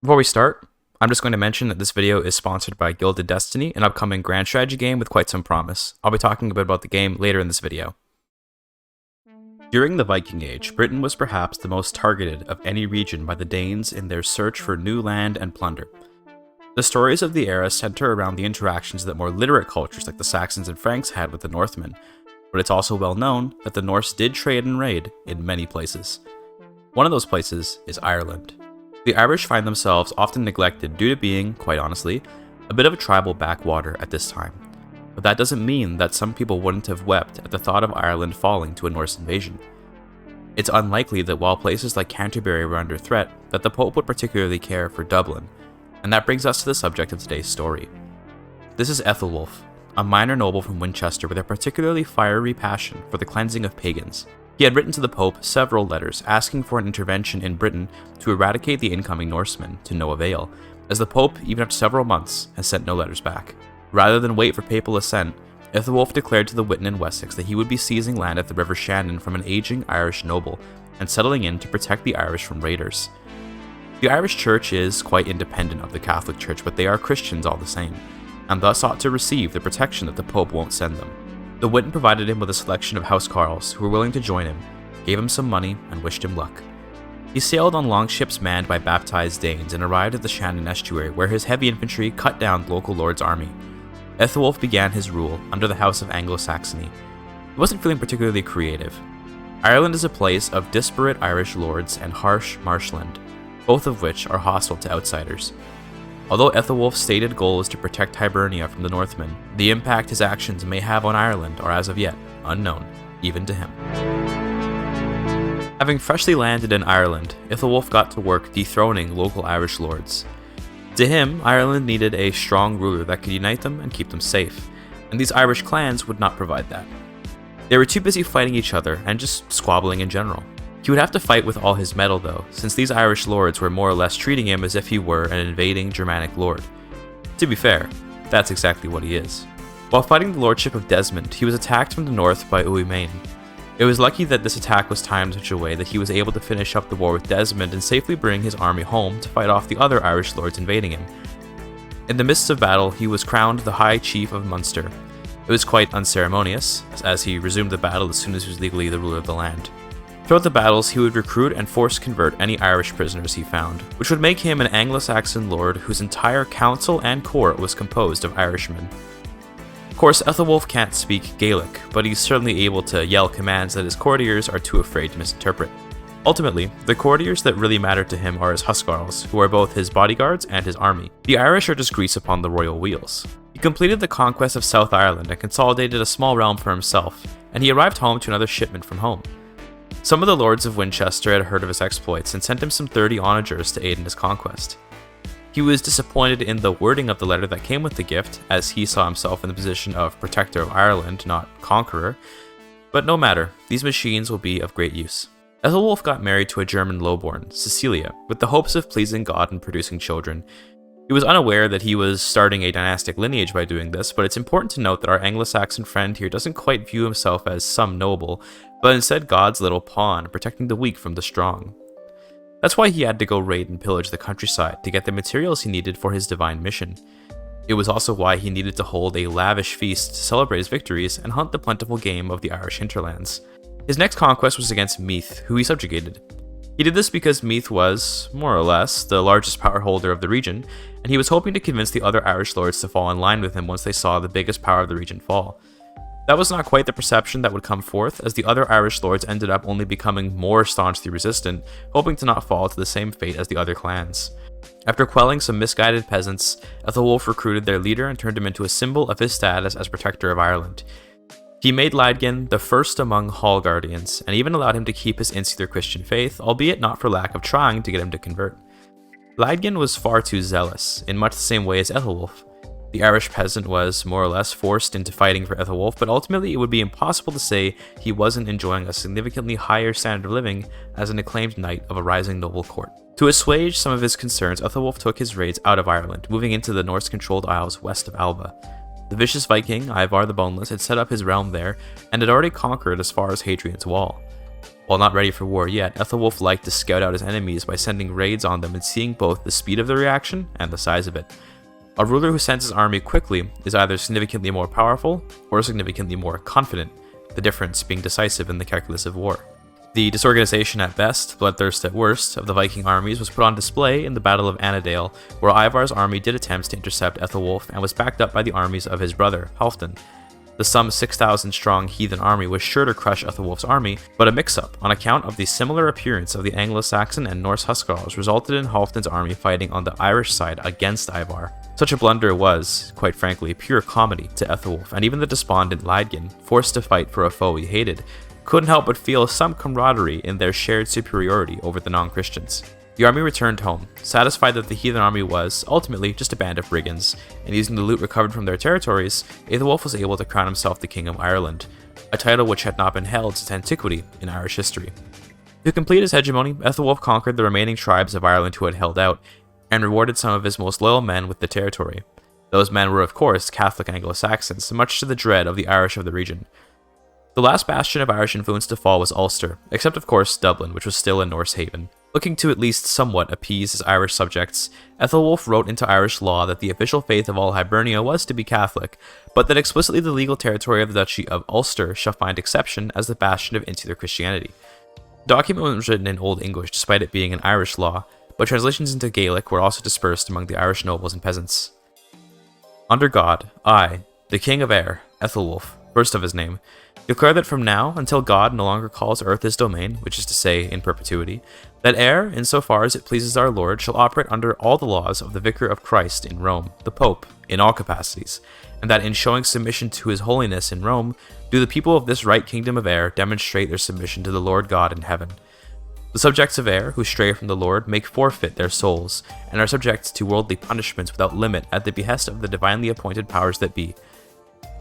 Before we start, I'm just going to mention that this video is sponsored by Gilded Destiny, an upcoming grand strategy game with quite some promise. I'll be talking a bit about the game later in this video. During the Viking Age, Britain was perhaps the most targeted of any region by the Danes in their search for new land and plunder. The stories of the era center around the interactions that more literate cultures like the Saxons and Franks had with the Northmen, but it's also well known that the Norse did trade and raid in many places. One of those places is Ireland. The Irish find themselves often neglected due to being, quite honestly, a bit of a tribal backwater at this time. But that doesn't mean that some people wouldn't have wept at the thought of Ireland falling to a Norse invasion. It's unlikely that while places like Canterbury were under threat, that the Pope would particularly care for Dublin, and that brings us to the subject of today's story. This is Ethelwulf, a minor noble from Winchester with a particularly fiery passion for the cleansing of pagans. He had written to the Pope several letters asking for an intervention in Britain to eradicate the incoming Norsemen, to no avail, as the Pope, even after several months, has sent no letters back. Rather than wait for papal assent, Ethelwulf declared to the Witan in Wessex that he would be seizing land at the River Shannon from an aging Irish noble and settling in to protect the Irish from raiders. The Irish Church is quite independent of the Catholic Church, but they are Christians all the same, and thus ought to receive the protection that the Pope won't send them. The Witan provided him with a selection of housecarls who were willing to join him, gave him some money, and wished him luck. He sailed on long ships manned by baptized Danes and arrived at the Shannon estuary, where his heavy infantry cut down the local lord's army. Ethelwulf began his rule under the House of Anglo-Saxony. He wasn't feeling particularly creative. Ireland is a place of disparate Irish lords and harsh marshland, both of which are hostile to outsiders. Although Ethelwulf's stated goal is to protect Hibernia from the Northmen, the impact his actions may have on Ireland are as of yet unknown, even to him. Having freshly landed in Ireland, Ethelwulf got to work dethroning local Irish lords. To him, Ireland needed a strong ruler that could unite them and keep them safe, and these Irish clans would not provide that. They were too busy fighting each other and just squabbling in general. He would have to fight with all his mettle though, since these Irish lords were more or less treating him as if he were an invading Germanic lord. To be fair, that's exactly what he is. While fighting the lordship of Desmond, he was attacked from the north by Uwymane. It was lucky that this attack was timed in such a way that he was able to finish up the war with Desmond and safely bring his army home to fight off the other Irish lords invading him. In the midst of battle, he was crowned the High Chief of Munster. It was quite unceremonious, as he resumed the battle as soon as he was legally the ruler of the land. Throughout the battles, he would recruit and force convert any Irish prisoners he found, which would make him an Anglo-Saxon lord whose entire council and court was composed of Irishmen. Of course, Ethelwulf can't speak Gaelic, but he's certainly able to yell commands that his courtiers are too afraid to misinterpret. Ultimately, the courtiers that really matter to him are his huscarls, who are both his bodyguards and his army. The Irish are just grease upon the royal wheels. He completed the conquest of South Ireland and consolidated a small realm for himself, and he arrived home to another shipment from home. Some of the lords of Winchester had heard of his exploits and sent him some 30 onagers to aid in his conquest. He was disappointed in the wording of the letter that came with the gift, as he saw himself in the position of protector of Ireland, not conqueror, but no matter, these machines will be of great use. Ethelwulf got married to a German lowborn, Cecilia, with the hopes of pleasing God and producing children. He was unaware that he was starting a dynastic lineage by doing this, but it's important to note that our Anglo-Saxon friend here doesn't quite view himself as some noble, but instead God's little pawn, protecting the weak from the strong. That's why he had to go raid and pillage the countryside to get the materials he needed for his divine mission. It was also why he needed to hold a lavish feast to celebrate his victories and hunt the plentiful game of the Irish hinterlands. His next conquest was against Meath, who he subjugated. He did this because Meath was, more or less, the largest power holder of the region, and he was hoping to convince the other Irish lords to fall in line with him once they saw the biggest power of the region fall. That was not quite the perception that would come forth, as the other Irish lords ended up only becoming more staunchly resistant, hoping to not fall to the same fate as the other clans. After quelling some misguided peasants, Ethelwulf recruited their leader and turned him into a symbol of his status as protector of Ireland. He made Laedgin the first among Hall Guardians, and even allowed him to keep his insular Christian faith, albeit not for lack of trying to get him to convert. Laedgin was far too zealous, in much the same way as Ethelwulf. The Irish peasant was, more or less, forced into fighting for Ethelwulf, but ultimately it would be impossible to say he wasn't enjoying a significantly higher standard of living as an acclaimed knight of a rising noble court. To assuage some of his concerns, Ethelwulf took his raids out of Ireland, moving into the Norse-controlled isles west of Alba. The vicious Viking, Ivar the Boneless, had set up his realm there, and had already conquered as far as Hadrian's Wall. While not ready for war yet, Ethelwulf liked to scout out his enemies by sending raids on them and seeing both the speed of the reaction and the size of it. A ruler who sends his army quickly is either significantly more powerful or significantly more confident, the difference being decisive in the calculus of war. The disorganization at best, bloodthirst at worst, of the Viking armies was put on display in the Battle of Annandale, where Ivar's army did attempt to intercept Ethelwulf and was backed up by the armies of his brother, Halfdan. The some 6,000 strong heathen army was sure to crush Ethelwulf's army, but a mix-up on account of the similar appearance of the Anglo-Saxon and Norse Huscarls resulted in Halfdan's army fighting on the Irish side against Ivar. Such a blunder was, quite frankly, pure comedy to Ethelwulf, and even the despondent Lydgan, forced to fight for a foe he hated, couldn't help but feel some camaraderie in their shared superiority over the non-Christians. The army returned home, satisfied that the heathen army was, ultimately, just a band of brigands, and using the loot recovered from their territories, Ethelwulf was able to crown himself the King of Ireland, a title which had not been held since antiquity in Irish history. To complete his hegemony, Ethelwulf conquered the remaining tribes of Ireland who had held out, and rewarded some of his most loyal men with the territory. Those men were, of course, Catholic Anglo-Saxons, much to the dread of the Irish of the region. The last bastion of Irish influence to fall was Ulster, except of course Dublin, which was still a Norse haven. Looking to at least somewhat appease his Irish subjects, Ethelwulf wrote into Irish law that the official faith of all Hibernia was to be Catholic, but that explicitly the legal territory of the Duchy of Ulster shall find exception as the bastion of insular Christianity. The document was written in Old English despite it being an Irish law, but translations into Gaelic were also dispersed among the Irish nobles and peasants. Under God, I, the King of Eire, Ethelwulf, first of his name, declare that from now until God no longer calls earth his domain, which is to say, in perpetuity, that Eire, insofar as it pleases our Lord, shall operate under all the laws of the Vicar of Christ in Rome, the Pope, in all capacities, and that in showing submission to his holiness in Rome, do the people of this right kingdom of Eire demonstrate their submission to the Lord God in heaven. The subjects of Eire, who stray from the Lord, make forfeit their souls, and are subject to worldly punishments without limit at the behest of the divinely appointed powers that be.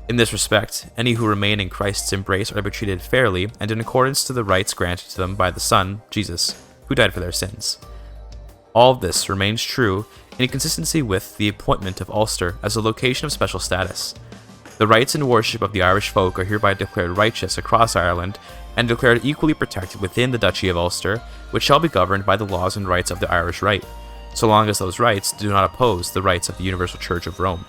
In this respect, any who remain in Christ's embrace are to be treated fairly and in accordance to the rights granted to them by the Son, Jesus, who died for their sins. All of this remains true in consistency with the appointment of Ulster as a location of special status. The rights and worship of the Irish folk are hereby declared righteous across Ireland, and declared equally protected within the Duchy of Ulster, which shall be governed by the laws and rights of the Irish Rite, so long as those rights do not oppose the rights of the Universal Church of Rome.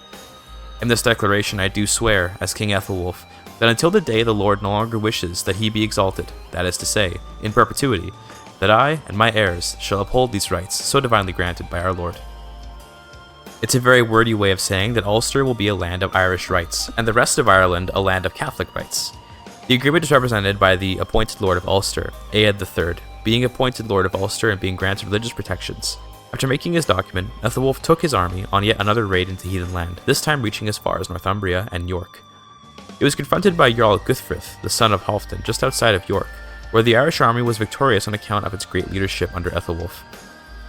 In this declaration I do swear, as King Ethelwulf, that until the day the Lord no longer wishes that he be exalted, that is to say, in perpetuity, that I and my heirs shall uphold these rights so divinely granted by our Lord. It's a very wordy way of saying that Ulster will be a land of Irish rights, and the rest of Ireland a land of Catholic rights. The agreement is represented by the appointed Lord of Ulster, Ead III, being appointed Lord of Ulster and being granted religious protections. After making his document, Ethelwulf took his army on yet another raid into heathen land, this time reaching as far as Northumbria and York. It was confronted by Jarl Guthfrith, the son of Halfdan, just outside of York, where the Irish army was victorious on account of its great leadership under Ethelwulf.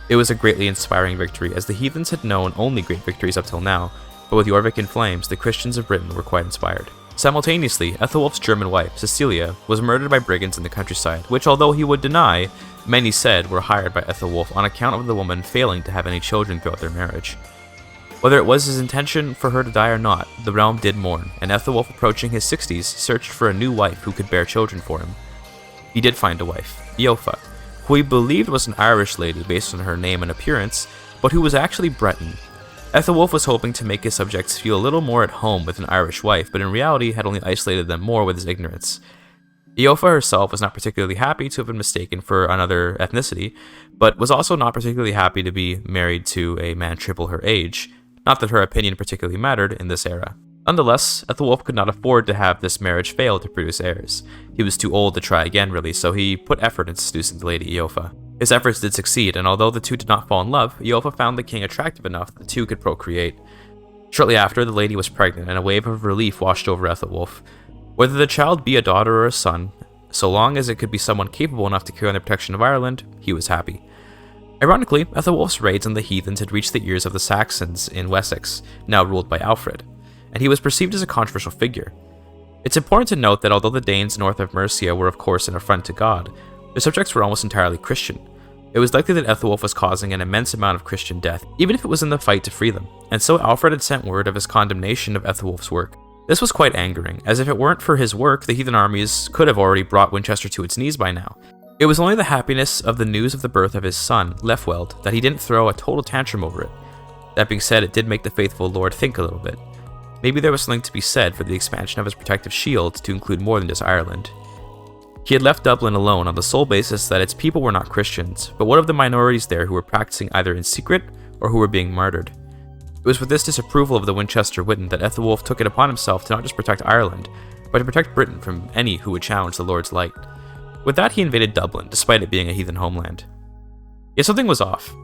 It was a greatly inspiring victory, as the heathens had known only great victories up till now, but with Jorvik in flames, the Christians of Britain were quite inspired. Simultaneously, Ethelwulf's German wife, Cecilia, was murdered by brigands in the countryside, which, although he would deny, many said were hired by Ethelwulf on account of the woman failing to have any children throughout their marriage. Whether it was his intention for her to die or not, the realm did mourn, and Ethelwulf, approaching his 60s, searched for a new wife who could bear children for him. He did find a wife, Eofa, who he believed was an Irish lady based on her name and appearance, but who was actually Breton. Ethelwulf was hoping to make his subjects feel a little more at home with an Irish wife, but in reality had only isolated them more with his ignorance. Eofa herself was not particularly happy to have been mistaken for another ethnicity, but was also not particularly happy to be married to a man triple her age, not that her opinion particularly mattered in this era. Nonetheless, Ethelwulf could not afford to have this marriage fail to produce heirs. He was too old to try again, really, so he put effort into seducing the lady Eofa. His efforts did succeed, and although the two did not fall in love, Eofa found the king attractive enough that the two could procreate. Shortly after, the lady was pregnant, and a wave of relief washed over Ethelwulf. Whether the child be a daughter or a son, so long as it could be someone capable enough to carry on the protection of Ireland, he was happy. Ironically, Ethelwulf's raids on the heathens had reached the ears of the Saxons in Wessex, now ruled by Alfred, and he was perceived as a controversial figure. It's important to note that although the Danes north of Mercia were of course an affront to God, their subjects were almost entirely Christian. It was likely that Ethelwulf was causing an immense amount of Christian death, even if it was in the fight to free them, and so Alfred had sent word of his condemnation of Ethelwulf's work. This was quite angering, as if it weren't for his work, the heathen armies could have already brought Winchester to its knees by now. It was only the happiness of the news of the birth of his son, Lefweld, that he didn't throw a total tantrum over it. That being said, it did make the faithful lord think a little bit. Maybe there was something to be said for the expansion of his protective shield to include more than just Ireland. He had left Dublin alone on the sole basis that its people were not Christians, but one of the minorities there who were practicing either in secret or who were being martyred. It was with this disapproval of the Winchester Witan that Ethelwulf took it upon himself to not just protect Ireland, but to protect Britain from any who would challenge the Lord's light. With that, he invaded Dublin, despite it being a heathen homeland. Yet something was off.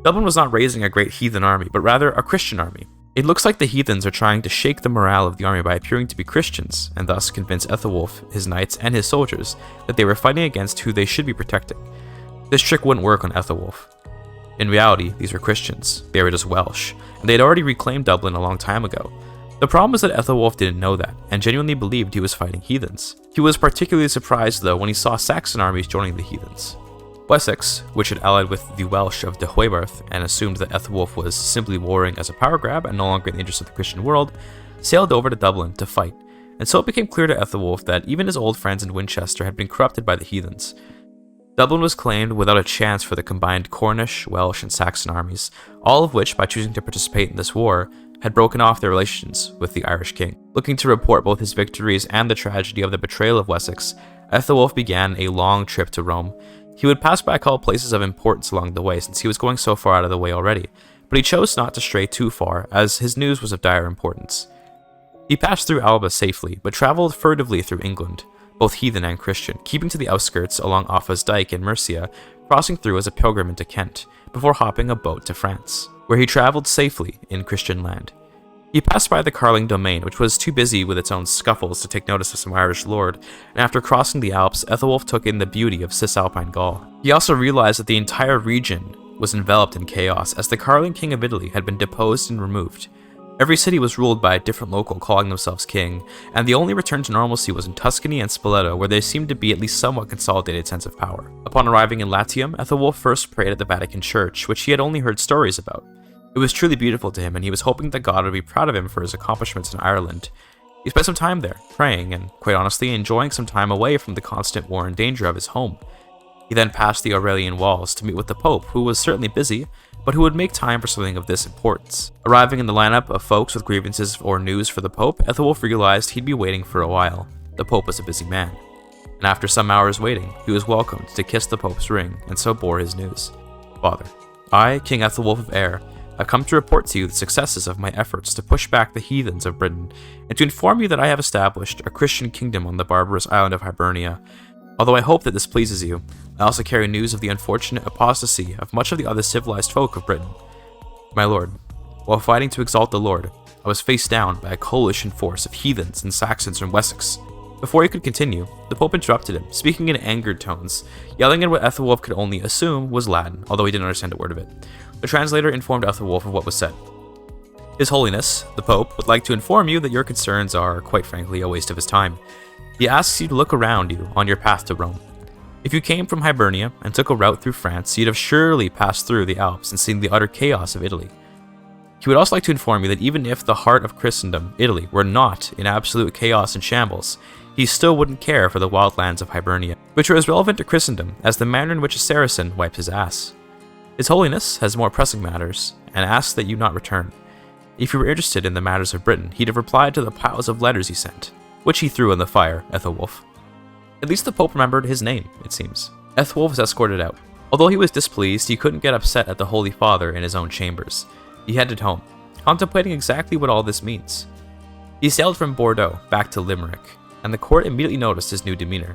Dublin was not raising a great heathen army, but rather a Christian army. It looks like the heathens are trying to shake the morale of the army by appearing to be Christians, and thus convince Ethelwulf, his knights, and his soldiers that they were fighting against who they should be protecting. This trick wouldn't work on Ethelwulf. In reality, these were Christians. They were just Welsh, and they had already reclaimed Dublin a long time ago. The problem was that Ethelwulf didn't know that, and genuinely believed he was fighting heathens. He was particularly surprised, though, when he saw Saxon armies joining the heathens. Wessex, which had allied with the Welsh of de Huebarth and assumed that Ethelwulf was simply warring as a power grab and no longer in the interest of the Christian world, sailed over to Dublin to fight, and so it became clear to Ethelwulf that even his old friends in Winchester had been corrupted by the heathens. Dublin was claimed without a chance for the combined Cornish, Welsh, and Saxon armies, all of which, by choosing to participate in this war, had broken off their relations with the Irish king. Looking to report both his victories and the tragedy of the betrayal of Wessex, Ethelwulf began a long trip to Rome. He would pass by all places of importance along the way since he was going so far out of the way already, but he chose not to stray too far as his news was of dire importance. He passed through Alba safely, but travelled furtively through England, both heathen and Christian, keeping to the outskirts along Offa's Dyke in Mercia, crossing through as a pilgrim into Kent, before hopping a boat to France, where he travelled safely in Christian land. He passed by the Carling domain, which was too busy with its own scuffles to take notice of some Irish lord, and after crossing the Alps, Ethelwulf took in the beauty of Cisalpine Gaul. He also realized that the entire region was enveloped in chaos, as the Carling king of Italy had been deposed and removed. Every city was ruled by a different local calling themselves king, and the only return to normalcy was in Tuscany and Spoleto, where there seemed to be at least somewhat consolidated sense of power. Upon arriving in Latium, Ethelwulf first prayed at the Vatican Church, which he had only heard stories about. It was truly beautiful to him, and he was hoping that God would be proud of him for his accomplishments in Ireland. He spent some time there, praying, and quite honestly, enjoying some time away from the constant war and danger of his home. He then passed the Aurelian Walls to meet with the Pope, who was certainly busy, but who would make time for something of this importance. Arriving in the lineup of folks with grievances or news for the Pope, Ethelwulf realized he'd be waiting for a while. The Pope was a busy man. And after some hours waiting, he was welcomed to kiss the Pope's ring, and so bore his news. Father, I, King Ethelwulf of Eire, I've come to report to you the successes of my efforts to push back the heathens of Britain, and to inform you that I have established a Christian kingdom on the barbarous island of Hibernia. Although I hope that this pleases you, I also carry news of the unfortunate apostasy of much of the other civilized folk of Britain. My lord, while fighting to exalt the Lord, I was faced down by a coalition force of heathens and Saxons from Wessex. Before he could continue, the Pope interrupted him, speaking in angered tones, yelling in what Ethelwulf could only assume was Latin, although he didn't understand a word of it. The translator informed Ethelwulf of what was said. His Holiness, the Pope, would like to inform you that your concerns are, quite frankly, a waste of his time. He asks you to look around you on your path to Rome. If you came from Hibernia and took a route through France, you'd have surely passed through the Alps and seen the utter chaos of Italy. He would also like to inform you that even if the heart of Christendom, Italy, were not in absolute chaos and shambles, he still wouldn't care for the wild lands of Hibernia, which are as relevant to Christendom as the manner in which a Saracen wipes his ass. His Holiness has more pressing matters, and asks that you not return. If you were interested in the matters of Britain, he'd have replied to the piles of letters he sent, which he threw in the fire, Ethelwulf. At least the Pope remembered his name, it seems. Ethelwulf was escorted out. Although he was displeased, he couldn't get upset at the Holy Father in his own chambers. He headed home, contemplating exactly what all this means. He sailed from Bordeaux back to Limerick, and the court immediately noticed his new demeanor.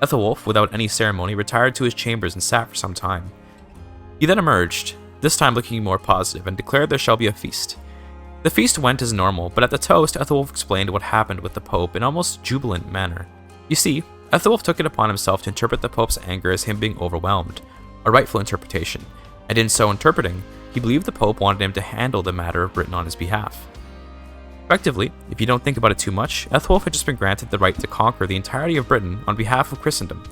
Ethelwulf, without any ceremony, retired to his chambers and sat for some time. He then emerged, this time looking more positive, and declared there shall be a feast. The feast went as normal, but at the toast, Ethelwulf explained what happened with the Pope in almost jubilant manner. You see, Ethelwulf took it upon himself to interpret the Pope's anger as him being overwhelmed, a rightful interpretation, and in so interpreting, he believed the Pope wanted him to handle the matter of Britain on his behalf. Effectively, if you don't think about it too much, Ethelwulf had just been granted the right to conquer the entirety of Britain on behalf of Christendom.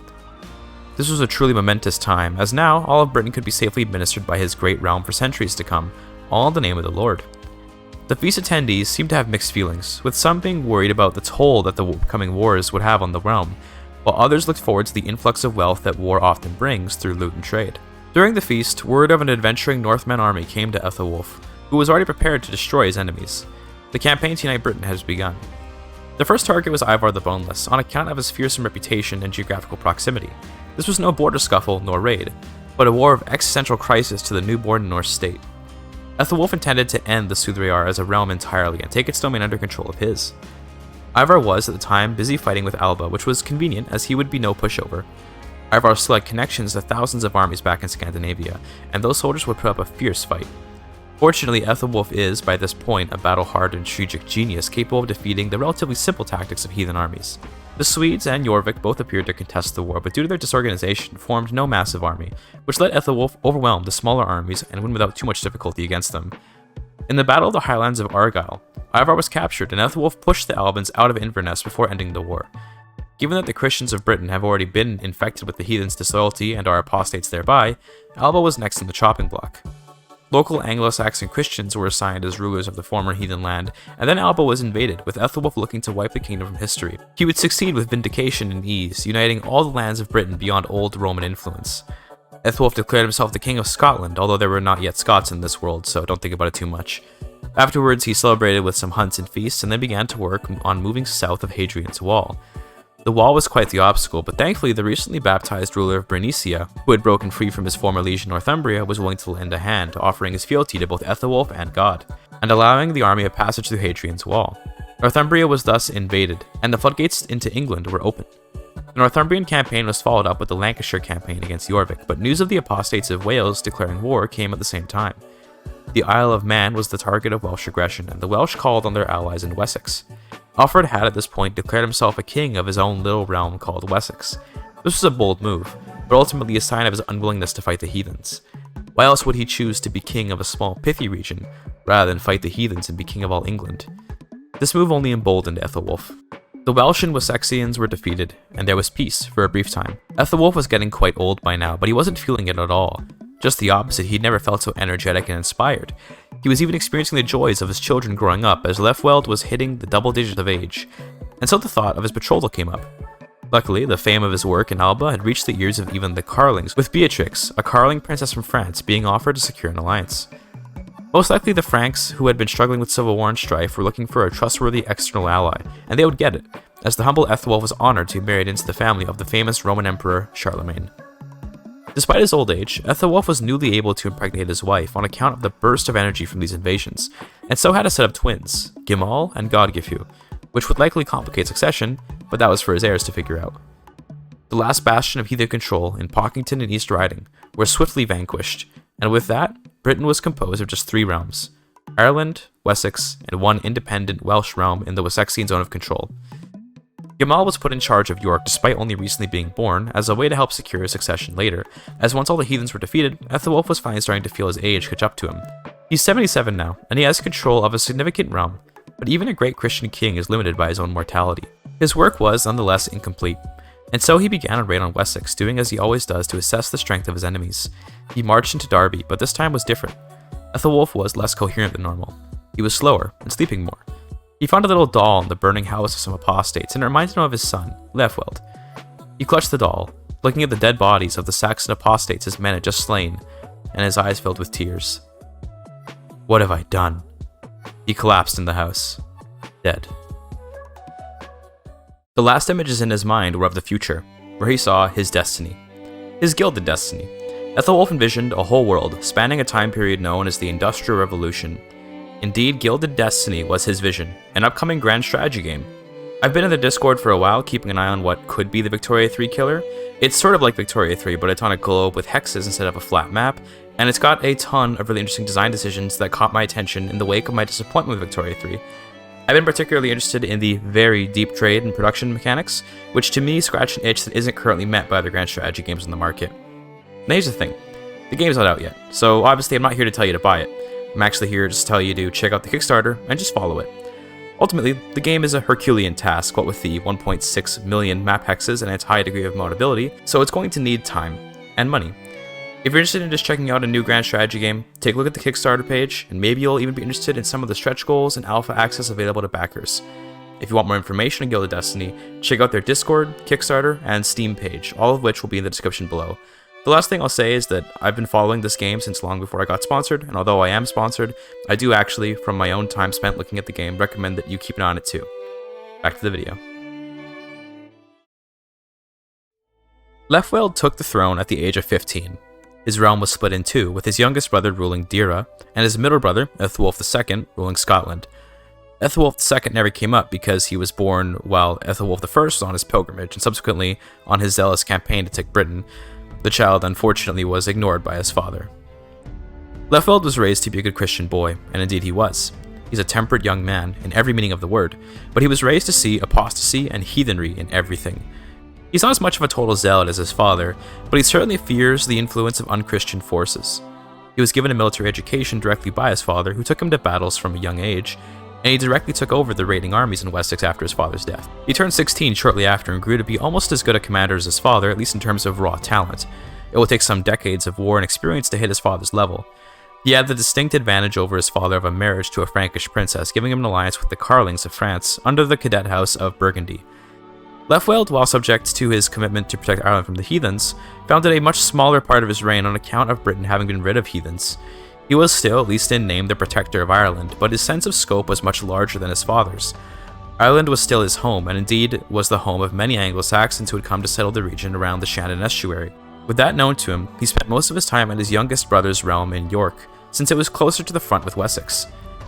This was a truly momentous time, as now all of Britain could be safely administered by his great realm for centuries to come, all in the name of the Lord. The feast attendees seemed to have mixed feelings, with some being worried about the toll that the coming wars would have on the realm, while others looked forward to the influx of wealth that war often brings through loot and trade. During the feast, word of an adventuring Northman army came to Ethelwulf, who was already prepared to destroy his enemies. The campaign to unite Britain has begun. The first target was Ivar the Boneless, on account of his fearsome reputation and geographical proximity. This was no border scuffle nor raid, but a war of existential crisis to the newborn Norse state. Ethelwulf intended to end the Sudreyar as a realm entirely and take its domain under control of his. Ivar was, at the time, busy fighting with Alba, which was convenient as he would be no pushover. Ivar still had connections to thousands of armies back in Scandinavia, and those soldiers would put up a fierce fight. Fortunately, Ethelwulf is, by this point, a battle-hardened strategic genius capable of defeating the relatively simple tactics of heathen armies. The Swedes and Jorvik both appeared to contest the war, but due to their disorganization, formed no massive army, which let Ethelwulf overwhelm the smaller armies and win without too much difficulty against them. In the Battle of the Highlands of Argyll, Ivar was captured, and Ethelwulf pushed the Albans out of Inverness before ending the war. Given that the Christians of Britain have already been infected with the heathens' disloyalty and are apostates thereby, Alba was next in the chopping block. Local Anglo-Saxon Christians were assigned as rulers of the former heathen land, and then Alba was invaded, with Ethelwulf looking to wipe the kingdom from history. He would succeed with vindication and ease, uniting all the lands of Britain beyond old Roman influence. Ethelwulf declared himself the King of Scotland, although there were not yet Scots in this world, so don't think about it too much. Afterwards, he celebrated with some hunts and feasts, and then began to work on moving south of Hadrian's Wall. The wall was quite the obstacle, but thankfully the recently baptized ruler of Bernicia, who had broken free from his former liege in Northumbria, was willing to lend a hand, offering his fealty to both Ethelwulf and God, and allowing the army a passage through Hadrian's Wall. Northumbria was thus invaded, and the floodgates into England were open. The Northumbrian campaign was followed up with the Lancashire campaign against Jorvik, but news of the apostates of Wales declaring war came at the same time. The Isle of Man was the target of Welsh aggression, and the Welsh called on their allies in Wessex. Alfred had at this point declared himself a king of his own little realm called Wessex. This was a bold move, but ultimately a sign of his unwillingness to fight the heathens. Why else would he choose to be king of a small pithy region, rather than fight the heathens and be king of all England? This move only emboldened Ethelwulf. The Welsh and Wessexians were defeated, and there was peace for a brief time. Ethelwulf was getting quite old by now, but he wasn't feeling it at all. Just the opposite, he'd never felt so energetic and inspired. He was even experiencing the joys of his children growing up, as Lefweld was hitting the double digit of age, and so the thought of his betrothal came up. Luckily, the fame of his work in Alba had reached the ears of even the Carlings, with Beatrix, a Carling princess from France, being offered to secure an alliance. Most likely the Franks, who had been struggling with civil war and strife, were looking for a trustworthy external ally, and they would get it, as the humble Ethelwulf was honored to be married into the family of the famous Roman Emperor Charlemagne. Despite his old age, Ethelwulf was newly able to impregnate his wife on account of the burst of energy from these invasions, and so had a set of twins, Gimal and Godgifu, which would likely complicate succession, but that was for his heirs to figure out. The last bastion of heathen control in Pockington and East Riding were swiftly vanquished, and with that, Britain was composed of just 3 realms: Ireland, Wessex, and one independent Welsh realm in the Wessexian zone of control. Gimal was put in charge of York despite only recently being born, as a way to help secure his succession later, as once all the heathens were defeated, Ethelwulf was finally starting to feel his age catch up to him. He's 77 now, and he has control of a significant realm, but even a great Christian king is limited by his own mortality. His work was, nonetheless, incomplete, and so he began a raid on Wessex, doing as he always does to assess the strength of his enemies. He marched into Derby, but this time was different. Ethelwulf was less coherent than normal. He was slower, and sleeping more. He found a little doll in the burning house of some apostates, and it reminded him of his son, Lefweld. He clutched the doll, looking at the dead bodies of the Saxon apostates his men had just slain, and his eyes filled with tears. What have I done? He collapsed in the house, dead. The last images in his mind were of the future, where he saw his destiny. His gilded destiny. Ethelwulf envisioned a whole world, spanning a time period known as the Industrial Revolution. Indeed, Gilded Destiny was his vision, an upcoming grand strategy game. I've been in the Discord for a while, keeping an eye on what could be the Victoria 3 killer. It's sort of like Victoria 3, but it's on a globe with hexes instead of a flat map, and it's got a ton of really interesting design decisions that caught my attention in the wake of my disappointment with Victoria 3. I've been particularly interested in the very deep trade and production mechanics, which to me scratch an itch that isn't currently met by other grand strategy games on the market. Now here's the thing, the game's not out yet, so obviously I'm not here to tell you to buy it. I'm actually here just to tell you to check out the Kickstarter and just follow it. Ultimately, the game is a Herculean task, what with the 1.6 million map hexes and its high degree of modability, so it's going to need time and money. If you're interested in just checking out a new grand strategy game, take a look at the Kickstarter page, and maybe you'll even be interested in some of the stretch goals and alpha access available to backers. If you want more information on Gilded Destiny, check out their Discord, Kickstarter, and Steam page, all of which will be in the description below. The last thing I'll say is that I've been following this game since long before I got sponsored, and although I am sponsored, I do actually, from my own time spent looking at the game, recommend that you keep an eye on it too. Back to the video. Leofweld took the throne at the age of 15. His realm was split in two, with his youngest brother ruling Denier, and his middle brother, Ethelwulf II, ruling Scotland. Ethelwulf II never came up because he was born while Ethelwulf I was on his pilgrimage, and subsequently on his zealous campaign to take Britain. The child, unfortunately, was ignored by his father. Leofweld was raised to be a good Christian boy, and indeed he was. He's a temperate young man, in every meaning of the word, but he was raised to see apostasy and heathenry in everything. He's not as much of a total zealot as his father, but he certainly fears the influence of unchristian forces. He was given a military education directly by his father, who took him to battles from a young age, and he directly took over the raiding armies in Wessex after his father's death. He turned 16 shortly after and grew to be almost as good a commander as his father, at least in terms of raw talent. It will take some decades of war and experience to hit his father's level. He had the distinct advantage over his father of a marriage to a Frankish princess, giving him an alliance with the Carlings of France under the cadet house of Burgundy. Leofweld, while subject to his commitment to protect Ireland from the heathens, found it a much smaller part of his reign on account of Britain having been rid of heathens. He was still, at least in name, the protector of Ireland, but his sense of scope was much larger than his father's. Ireland was still his home, and indeed was the home of many Anglo-Saxons who had come to settle the region around the Shannon estuary. With that known to him, he spent most of his time at his youngest brother's realm in York, since it was closer to the front with Wessex.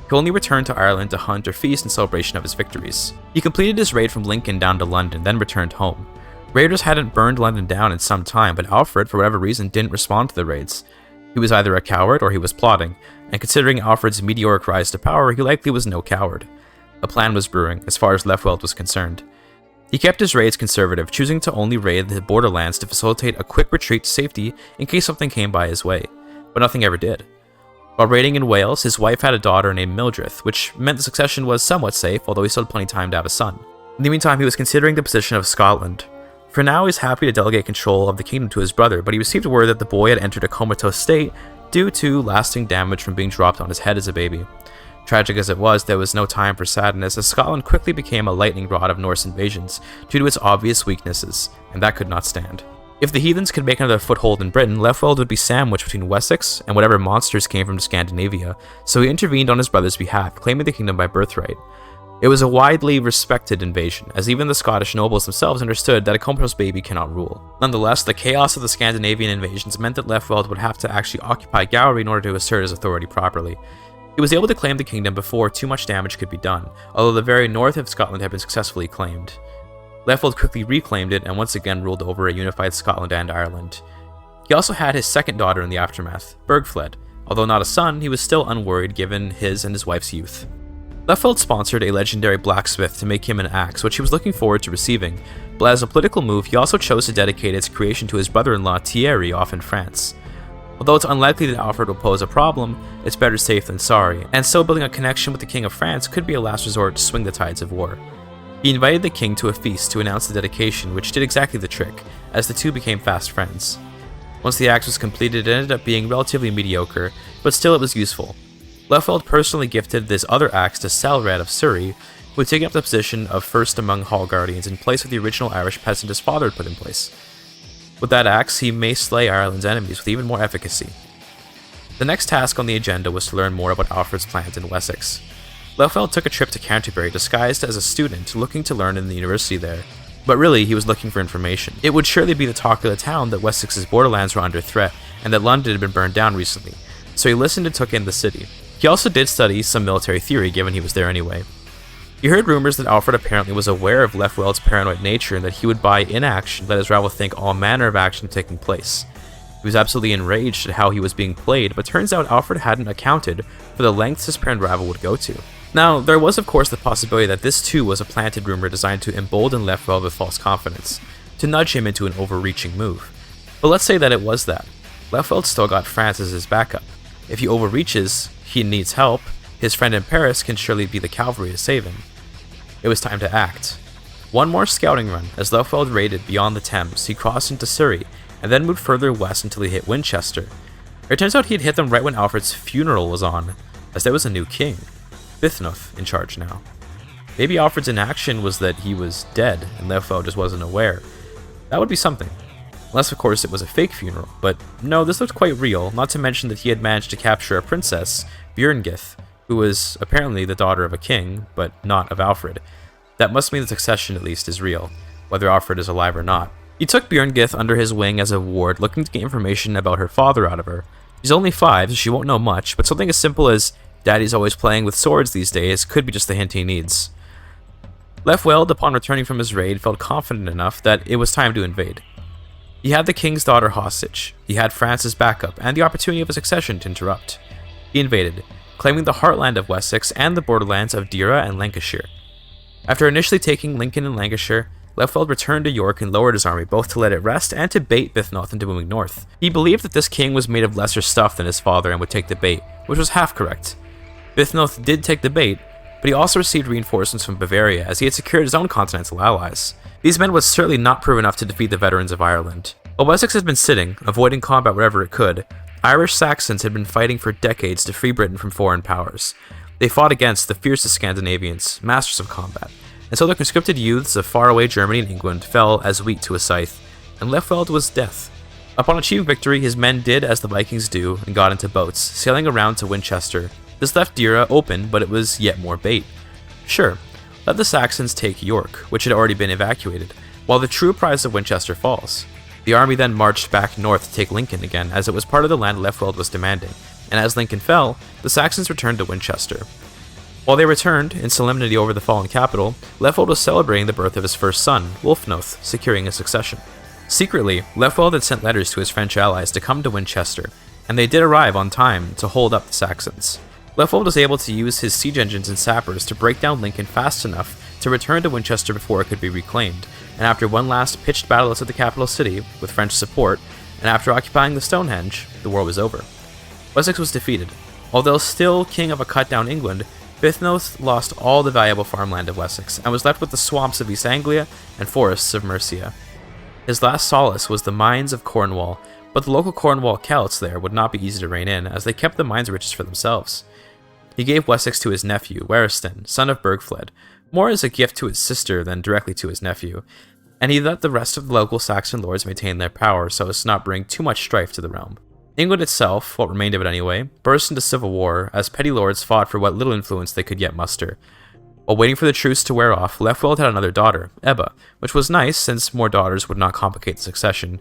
He only returned to Ireland to hunt or feast in celebration of his victories. He completed his raid from Lincoln down to London, then returned home. Raiders hadn't burned London down in some time, but Alfred, for whatever reason, didn't respond to the raids. He was either a coward or he was plotting, and considering Alfred's meteoric rise to power, he likely was no coward. A plan was brewing, as far as Leofweld was concerned. He kept his raids conservative, choosing to only raid the borderlands to facilitate a quick retreat to safety in case something came by his way, but nothing ever did. While raiding in Wales, his wife had a daughter named Mildred, which meant the succession was somewhat safe, although he still had plenty of time to have a son. In the meantime, he was considering the position of Scotland. For now, he's happy to delegate control of the kingdom to his brother, but he received word that the boy had entered a comatose state due to lasting damage from being dropped on his head as a baby. Tragic as it was, there was no time for sadness, as Scotland quickly became a lightning rod of Norse invasions due to its obvious weaknesses, and that could not stand. If the heathens could make another foothold in Britain, Leofweld would be sandwiched between Wessex and whatever monsters came from Scandinavia, so he intervened on his brother's behalf, claiming the kingdom by birthright. It was a widely respected invasion, as even the Scottish nobles themselves understood that a comatose baby cannot rule. Nonetheless, the chaos of the Scandinavian invasions meant that Leofweld would have to actually occupy Gowrie in order to assert his authority properly. He was able to claim the kingdom before too much damage could be done, although the very north of Scotland had been successfully claimed. Leofweld quickly reclaimed it and once again ruled over a unified Scotland and Ireland. He also had his second daughter in the aftermath, Bergfled. Although not a son, he was still unworried given his and his wife's youth. Leofweld sponsored a legendary blacksmith to make him an axe, which he was looking forward to receiving, but as a political move, he also chose to dedicate its creation to his brother-in-law Thierry off in France. Although it's unlikely that Alfred will pose a problem, it's better safe than sorry, and so building a connection with the King of France could be a last resort to swing the tides of war. He invited the king to a feast to announce the dedication, which did exactly the trick, as the two became fast friends. Once the axe was completed, it ended up being relatively mediocre, but still it was useful. Leofweld personally gifted this other axe to Selred of Surrey, who had taken up the position of first among Hall Guardians in place of the original Irish peasant his father had put in place. With that axe, he may slay Ireland's enemies with even more efficacy. The next task on the agenda was to learn more about Alfred's plans in Wessex. Leofweld took a trip to Canterbury disguised as a student looking to learn in the university there, but really he was looking for information. It would surely be the talk of the town that Wessex's borderlands were under threat and that London had been burned down recently, so he listened and took in the city. He also did study some military theory given he was there anyway. He heard rumors that Alfred apparently was aware of Leofweld's paranoid nature and that he would by inaction let his rival think all manner of action taking place. He was absolutely enraged at how he was being played, but turns out Alfred hadn't accounted for the lengths his parent rival would go to. Now, there was of course the possibility that this too was a planted rumor designed to embolden Leofweld with false confidence, to nudge him into an overreaching move. But let's say that it was that. Leofweld still got France as his backup. If he overreaches, he needs help, his friend in Paris can surely be the cavalry to save him. It was time to act. One more scouting run, as Leofweld raided beyond the Thames, he crossed into Surrey, and then moved further west until he hit Winchester. It turns out he had hit them right when Alfred's funeral was on, as there was a new king, Bithnoth, in charge now. Maybe Alfred's inaction was that he was dead and Leofweld just wasn't aware. That would be something. Unless, of course, it was a fake funeral. But no, this looked quite real, not to mention that he had managed to capture a princess, Björngith, who was apparently the daughter of a king, but not of Alfred. That must mean the succession, at least, is real, whether Alfred is alive or not. He took Björngith under his wing as a ward, looking to get information about her father out of her. She's only 5, so she won't know much, but something as simple as, "Daddy's always playing with swords these days," could be just the hint he needs. Leofweld, upon returning from his raid, felt confident enough that it was time to invade. He had the king's daughter hostage, he had France's backup, and the opportunity of a succession to interrupt. He invaded, claiming the heartland of Wessex and the borderlands of Deira and Lancashire. After initially taking Lincoln and Lancashire, Leofweld returned to York and lowered his army both to let it rest and to bait Bithnoth into moving north. He believed that this king was made of lesser stuff than his father and would take the bait, which was half correct. Bithnoth did take the bait, but he also received reinforcements from Bavaria as he had secured his own continental allies. These men would certainly not prove enough to defeat the veterans of Ireland. While Wessex had been sitting, avoiding combat wherever it could, Irish Saxons had been fighting for decades to free Britain from foreign powers. They fought against the fiercest Scandinavians, masters of combat, and so the conscripted youths of faraway Germany and England fell as wheat to a scythe, and Leofweld was death. Upon achieving victory, his men did as the Vikings do and got into boats, sailing around to Winchester. This left Deira open, but it was yet more bait. Sure, let the Saxons take York, which had already been evacuated, while the true prize of Winchester falls. The army then marched back north to take Lincoln again, as it was part of the land Leofweld was demanding, and as Lincoln fell, the Saxons returned to Winchester. While they returned, in solemnity over the fallen capital, Leofweld was celebrating the birth of his first son, Wulfnoth, securing his succession. Secretly, Leofweld had sent letters to his French allies to come to Winchester, and they did arrive on time to hold up the Saxons. Leofweld was able to use his siege engines and sappers to break down Lincoln fast enough to return to Winchester before it could be reclaimed, and after one last pitched battle outside the capital city, with French support, and after occupying the Stonehenge, the war was over. Wessex was defeated. Although still king of a cut-down England, Bithnoth lost all the valuable farmland of Wessex, and was left with the swamps of East Anglia and forests of Mercia. His last solace was the mines of Cornwall, but the local Cornwall Celts there would not be easy to rein in, as they kept the mines riches for themselves. He gave Wessex to his nephew, Weristan, son of Bergfled, more as a gift to his sister than directly to his nephew, and he let the rest of the local Saxon lords maintain their power so as to not bring too much strife to the realm. England itself, what remained of it anyway, burst into civil war as petty lords fought for what little influence they could yet muster. While waiting for the truce to wear off, Leofweld had another daughter, Ebba, which was nice since more daughters would not complicate the succession.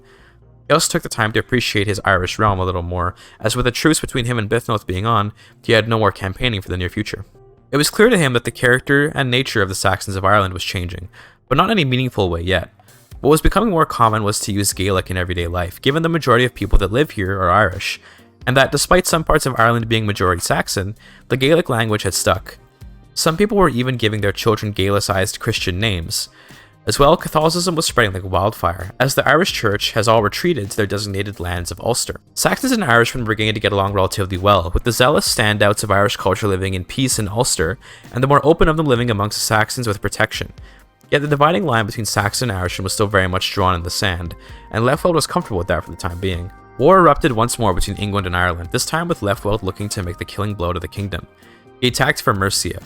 He also took the time to appreciate his Irish realm a little more, as with a truce between him and Bithnoth being on, he had no more campaigning for the near future. It was clear to him that the character and nature of the Saxons of Ireland was changing, but not in any meaningful way yet. What was becoming more common was to use Gaelic in everyday life, given the majority of people that live here are Irish, and that despite some parts of Ireland being majority Saxon, the Gaelic language had stuck. Some people were even giving their children Gaelicized Christian names. As well, Catholicism was spreading like wildfire, as the Irish Church has all retreated to their designated lands of Ulster. Saxons and Irishmen were beginning to get along relatively well, with the zealous standouts of Irish culture living in peace in Ulster, and the more open of them living amongst the Saxons with protection. Yet the dividing line between Saxon and Irishmen was still very much drawn in the sand, and Leofweld was comfortable with that for the time being. War erupted once more between England and Ireland, this time with Leofweld looking to make the killing blow to the kingdom. He attacked for Mercia.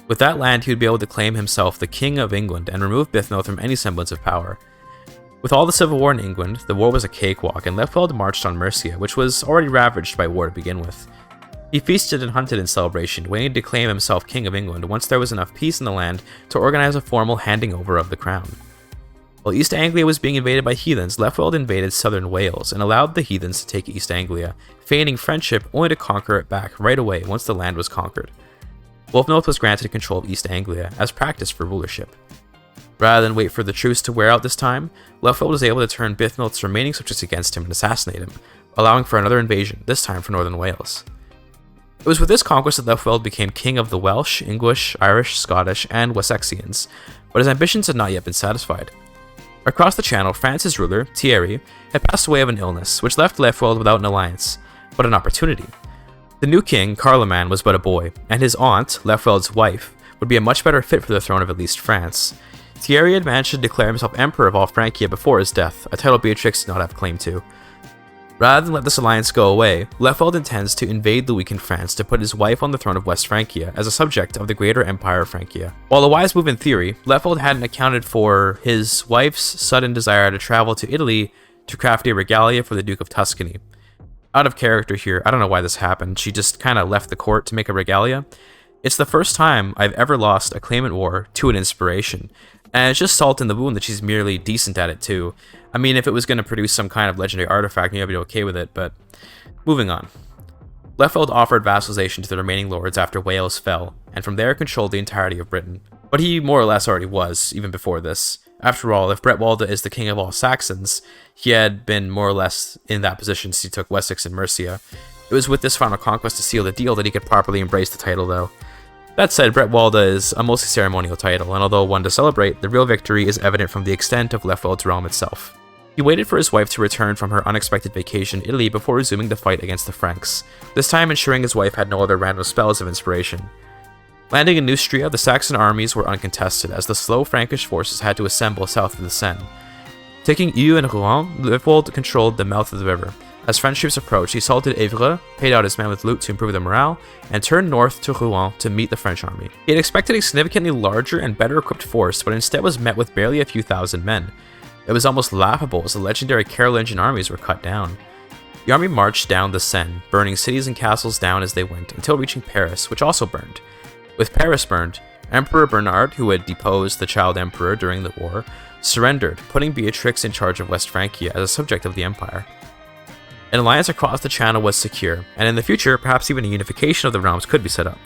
With that land, he would be able to claim himself the King of England and remove Bithnoth from any semblance of power. With all the civil war in England, the war was a cakewalk, and Leofweld marched on Mercia, which was already ravaged by war to begin with. He feasted and hunted in celebration, waiting to claim himself King of England once there was enough peace in the land to organize a formal handing over of the crown. While East Anglia was being invaded by heathens, Leofweld invaded southern Wales and allowed the heathens to take East Anglia, feigning friendship only to conquer it back right away once the land was conquered. Wulfnoth was granted control of East Anglia as practice for rulership. Rather than wait for the truce to wear out this time, Leofweld was able to turn Bithnoth's remaining subjects against him and assassinate him, allowing for another invasion, this time for northern Wales. It was with this conquest that Leofweld became king of the Welsh, English, Irish, Scottish, and Wessexians, but his ambitions had not yet been satisfied. Across the Channel, France's ruler, Thierry, had passed away of an illness, which left Leofweld without an alliance, but an opportunity. The new king, Carloman, was but a boy, and his aunt, Leofweld's wife, would be a much better fit for the throne of at least France. Thierry had managed to declare himself emperor of all Francia before his death, a title Beatrix did not have claim to. Rather than let this alliance go away, Leopold intends to invade the weakened France to put his wife on the throne of West Francia as a subject of the greater Empire of Francia. While a wise move in theory, Leopold hadn't accounted for his wife's sudden desire to travel to Italy to craft a regalia for the Duke of Tuscany. Out of character here, I don't know why this happened, she just kinda left the court to make a regalia. It's the first time I've ever lost a claimant war to an inspiration, and it's just salt in the wound that she's merely decent at it too. I mean, if it was going to produce some kind of legendary artifact, maybe I'd be okay with it, but moving on. Leopold offered vassalization to the remaining lords after Wales fell, and from there controlled the entirety of Britain. But he more or less already was, even before this. After all, if Bretwalda is the king of all Saxons, he had been more or less in that position since he took Wessex and Mercia. It was with this final conquest to seal the deal that he could properly embrace the title, though. That said, Bretwalda is a mostly ceremonial title, and although one to celebrate, the real victory is evident from the extent of Leopold's realm itself. He waited for his wife to return from her unexpected vacation in Italy before resuming the fight against the Franks, this time ensuring his wife had no other random spells of inspiration. Landing in Neustria, the Saxon armies were uncontested, as the slow Frankish forces had to assemble south of the Seine. Taking Eu and Rouen, Leopold controlled the mouth of the river. As French troops approached, he assaulted Eivre, paid out his men with loot to improve their morale, and turned north to Rouen to meet the French army. He had expected a significantly larger and better equipped force, but instead was met with barely a few thousand men. It was almost laughable as the legendary Carolingian armies were cut down. The army marched down the Seine, burning cities and castles down as they went, until reaching Paris, which also burned. With Paris burned, Emperor Bernard, who had deposed the child emperor during the war, surrendered, putting Beatrix in charge of West Francia as a subject of the empire. An alliance across the Channel was secure, and in the future, perhaps even a unification of the realms could be set up.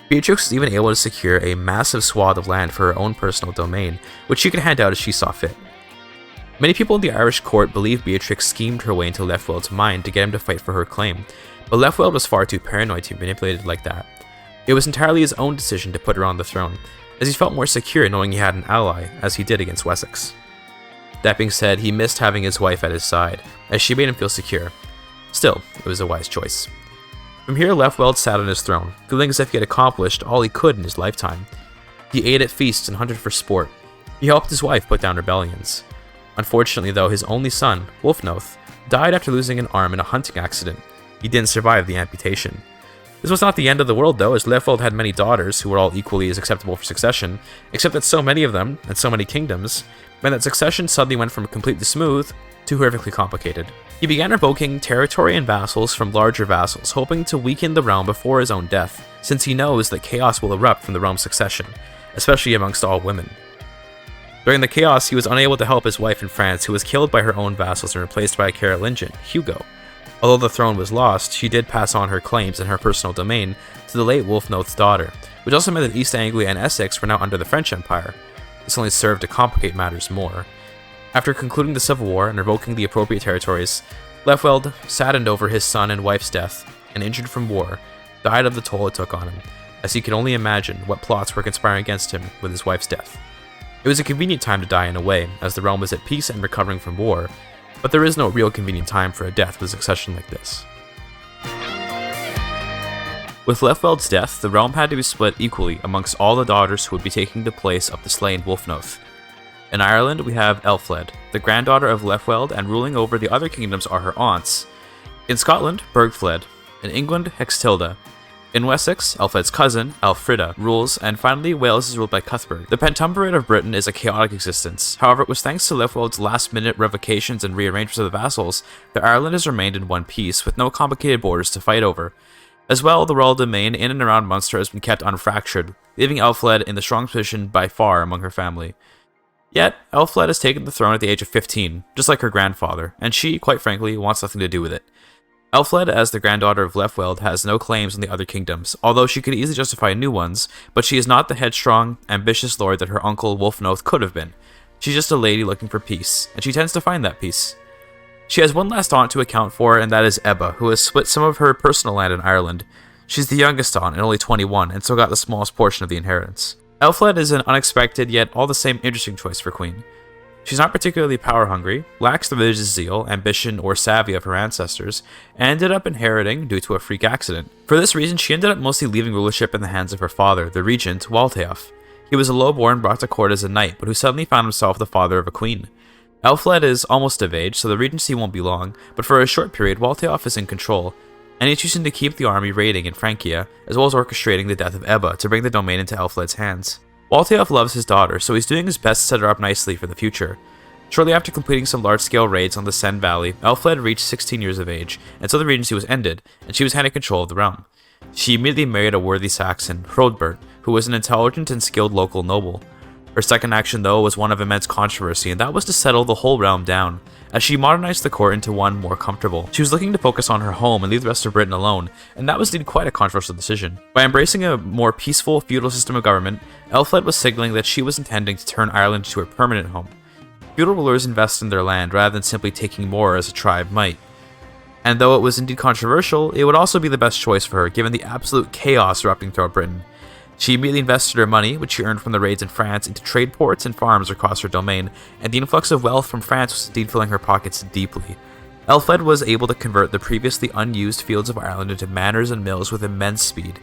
Beatrix was even able to secure a massive swath of land for her own personal domain, which she could hand out as she saw fit. Many people in the Irish court believe Beatrix schemed her way into Leopold's mind to get him to fight for her claim, but Leopold was far too paranoid to be manipulated like that. It was entirely his own decision to put her on the throne, as he felt more secure knowing he had an ally, as he did against Wessex. That being said, he missed having his wife at his side, as she made him feel secure. Still, it was a wise choice. From here, Leopold sat on his throne, feeling as if he had accomplished all he could in his lifetime. He ate at feasts and hunted for sport. He helped his wife put down rebellions. Unfortunately, though, his only son, Wulfnoth, died after losing an arm in a hunting accident. He didn't survive the amputation. This was not the end of the world, though, as Leopold had many daughters who were all equally as acceptable for succession, except that so many of them, and so many kingdoms, meant that succession suddenly went from completely smooth to horrifically complicated. He began revoking territory and vassals from larger vassals, hoping to weaken the realm before his own death, since he knows that chaos will erupt from the realm's succession, especially amongst all women. During the chaos, he was unable to help his wife in France, who was killed by her own vassals and replaced by a Carolingian, Hugo. Although the throne was lost, she did pass on her claims and her personal domain to the late Wulfnoth's daughter, which also meant that East Anglia and Essex were now under the French Empire. This only served to complicate matters more. After concluding the Civil War and revoking the appropriate territories, Leopold, saddened over his son and wife's death, and injured from war, died of the toll it took on him, as he could only imagine what plots were conspiring against him with his wife's death. It was a convenient time to die in a way, as the realm was at peace and recovering from war, but there is no real convenient time for a death with a succession like this. With Leopold's death, the realm had to be split equally amongst all the daughters who would be taking the place of the slain Wulfnoth. In Ireland, we have Elfled, the granddaughter of Leopold, and ruling over the other kingdoms are her aunts. In Scotland, Bergfled. In England, Hextilda. In Wessex, Elfled's cousin, Elfrida, rules, and finally Wales is ruled by Cuthbert. The Pentumvirate of Britain is a chaotic existence. However, it was thanks to Leopold's last-minute revocations and rearrangements of the vassals that Ireland has remained in one piece, with no complicated borders to fight over. As well, the royal domain in and around Munster has been kept unfractured, leaving Elfled in the strongest position by far among her family. Yet, Elfled has taken the throne at the age of 15, just like her grandfather, and she, quite frankly, wants nothing to do with it. Elfled, as the granddaughter of Leopold, has no claims on the other kingdoms, although she could easily justify new ones, but she is not the headstrong, ambitious lord that her uncle Wulfnoth could have been. She's just a lady looking for peace, and she tends to find that peace. She has one last aunt to account for, and that is Ebba, who has split some of her personal land in Ireland. She's the youngest aunt, and only 21, and so got the smallest portion of the inheritance. Elfled is an unexpected, yet all the same interesting choice for queen. She's not particularly power-hungry, lacks the religious zeal, ambition, or savvy of her ancestors, and ended up inheriting due to a freak accident. For this reason, she ended up mostly leaving rulership in the hands of her father, the regent, Waltheof. He was a lowborn brought to court as a knight, but who suddenly found himself the father of a queen. Elfled is almost of age, so the regency won't be long, but for a short period, Waltheof is in control, and he's choosing to keep the army raiding in Francia, as well as orchestrating the death of Ebba to bring the domain into Elfled's hands. Waltheof loves his daughter, so he's doing his best to set her up nicely for the future. Shortly after completing some large-scale raids on the Seine Valley, Elfled reached 16 years of age, and so the regency was ended, and she was handed control of the realm. She immediately married a worthy Saxon, Hrodbert, who was an intelligent and skilled local noble. Her second action, though, was one of immense controversy, and that was to settle the whole realm down, as she modernized the court into one more comfortable. She was looking to focus on her home and leave the rest of Britain alone, and that was indeed quite a controversial decision. By embracing a more peaceful feudal system of government, Elfled was signaling that she was intending to turn Ireland into her permanent home. Feudal rulers invest in their land rather than simply taking more as a tribe might. And though it was indeed controversial, it would also be the best choice for her given the absolute chaos erupting throughout Britain. She immediately invested her money, which she earned from the raids in France, into trade ports and farms across her domain, and the influx of wealth from France was indeed filling her pockets deeply. Elfled was able to convert the previously unused fields of Ireland into manors and mills with immense speed.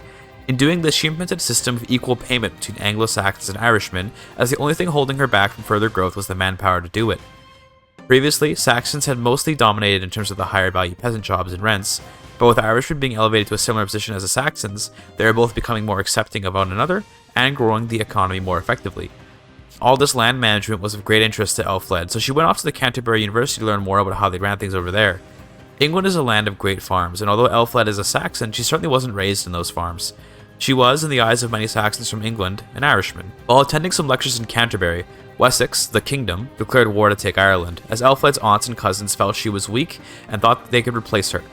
In doing this, she implemented a system of equal payment between Anglo-Saxons and Irishmen, as the only thing holding her back from further growth was the manpower to do it. Previously, Saxons had mostly dominated in terms of the higher value peasant jobs and rents, but with Irishmen being elevated to a similar position as the Saxons, they are both becoming more accepting of one another and growing the economy more effectively. All this land management was of great interest to Elfled, so she went off to the Canterbury University to learn more about how they ran things over there. England is a land of great farms, and although Elfled is a Saxon, she certainly wasn't raised in those farms. She was, in the eyes of many Saxons from England, an Irishman. While attending some lectures in Canterbury, Wessex, the kingdom, declared war to take Ireland, as Elfled's aunts and cousins felt she was weak and thought they could replace her.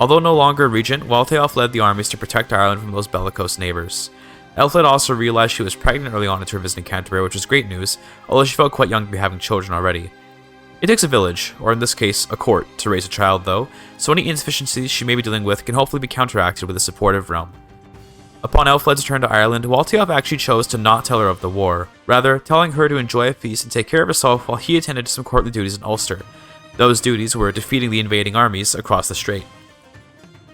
Although no longer a regent, Waltheof led the armies to protect Ireland from those bellicose neighbours. Elfled also realized she was pregnant early on into her visit in Canterbury, which was great news, although she felt quite young to be having children already. It takes a village, or in this case, a court, to raise a child though, so any insufficiencies she may be dealing with can hopefully be counteracted with a supportive realm. Upon Elfled's return to Ireland, Waltheof actually chose to not tell her of the war, rather telling her to enjoy a feast and take care of herself while he attended to some courtly duties in Ulster. Those duties were defeating the invading armies across the strait.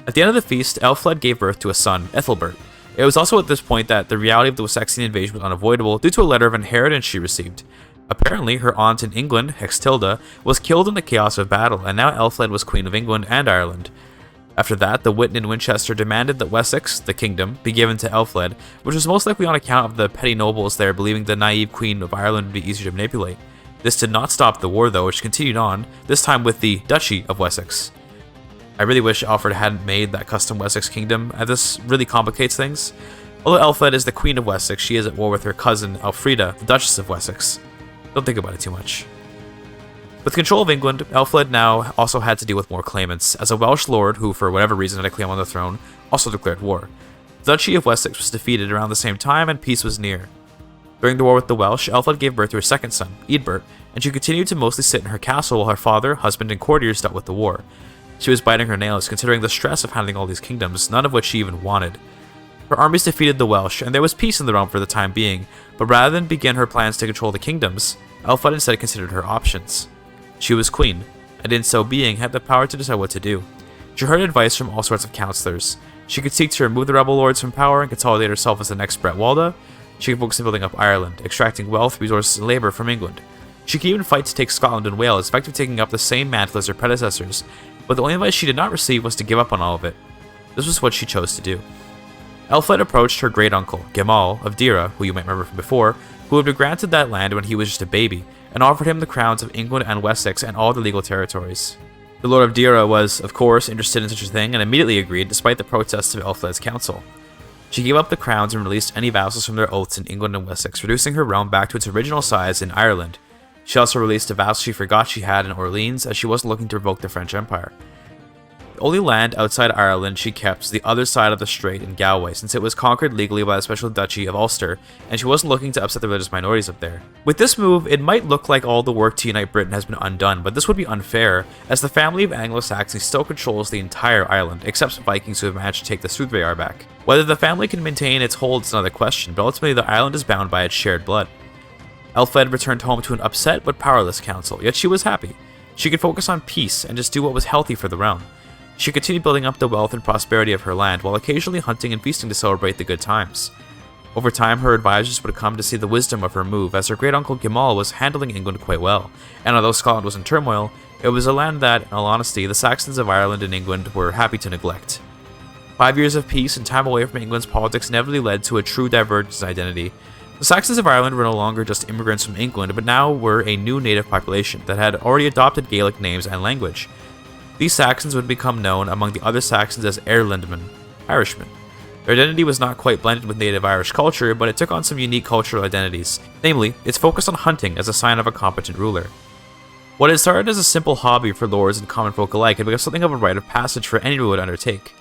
At the end of the feast, Elfled gave birth to a son, Ethelbert. It was also at this point that the reality of the Saxon invasion was unavoidable due to a letter of inheritance she received. Apparently, her aunt in England, Hextilda, was killed in the chaos of battle, and now Elfled was Queen of England and Ireland. After that, the Witan in Winchester demanded that Wessex, the kingdom, be given to Elfled, which was most likely on account of the petty nobles there believing the naive Queen of Ireland would be easier to manipulate. This did not stop the war though, which continued on, this time with the Duchy of Wessex. I really wish Alfred hadn't made that custom Wessex kingdom, as this really complicates things. Although Elfled is the Queen of Wessex, she is at war with her cousin, Elfrida, the Duchess of Wessex. Don't think about it too much. With control of England, Elfled now also had to deal with more claimants, as a Welsh lord who, for whatever reason, had a claim on the throne, also declared war. The Duchy of Wessex was defeated around the same time, and peace was near. During the war with the Welsh, Elfled gave birth to her second son, Eadbert, and she continued to mostly sit in her castle while her father, husband, and courtiers dealt with the war. She was biting her nails, considering the stress of handling all these kingdoms, none of which she even wanted. Her armies defeated the Welsh, and there was peace in the realm for the time being, but rather than begin her plans to control the kingdoms, Elfled instead considered her options. She was queen, and in so being had the power to decide what to do. She heard advice from all sorts of counselors. She could seek to remove the rebel lords from power and consolidate herself as the next Bretwalda. She could focus on building up Ireland, extracting wealth, resources, and labor from England. She could even fight to take Scotland and Wales, effectively taking up the same mantle as her predecessors, but the only advice she did not receive was to give up on all of it. This was what she chose to do. Elfled approached her great-uncle, Gemahl of Dira, who you might remember from before, who had been granted that land when he was just a baby, and offered him the crowns of England and Wessex and all the legal territories. The Lord of Dira was, of course, interested in such a thing and immediately agreed, despite the protests of Elfled's council. She gave up the crowns and released any vassals from their oaths in England and Wessex, reducing her realm back to its original size in Ireland. She also released a vassal she forgot she had in Orleans, as she wasn't looking to revoke the French Empire. The only land outside Ireland she kept was the other side of the strait in Galway, since it was conquered legally by the special duchy of Ulster, and she wasn't looking to upset the religious minorities up there. With this move, it might look like all the work to unite Britain has been undone, but this would be unfair, as the family of Anglo-Saxons still controls the entire island, except some Vikings who have managed to take the Sudreyar back. Whether the family can maintain its hold is another question, but ultimately the island is bound by its shared blood. Elfled returned home to an upset but powerless council, yet she was happy. She could focus on peace and just do what was healthy for the realm. She continued building up the wealth and prosperity of her land while occasionally hunting and feasting to celebrate the good times. Over time, her advisors would come to see the wisdom of her move, as her great-uncle Gimal was handling England quite well, and although Scotland was in turmoil, it was a land that, in all honesty, the Saxons of Ireland and England were happy to neglect. 5 years of peace and time away from England's politics inevitably led to a true divergence in identity. The Saxons of Ireland were no longer just immigrants from England, but now were a new native population that had already adopted Gaelic names and language. These Saxons would become known among the other Saxons as Irelandmen, Irishmen. Their identity was not quite blended with native Irish culture, but it took on some unique cultural identities, namely, its focus on hunting as a sign of a competent ruler. What had started as a simple hobby for lords and common folk alike had become something of a rite of passage for anyone to undertake.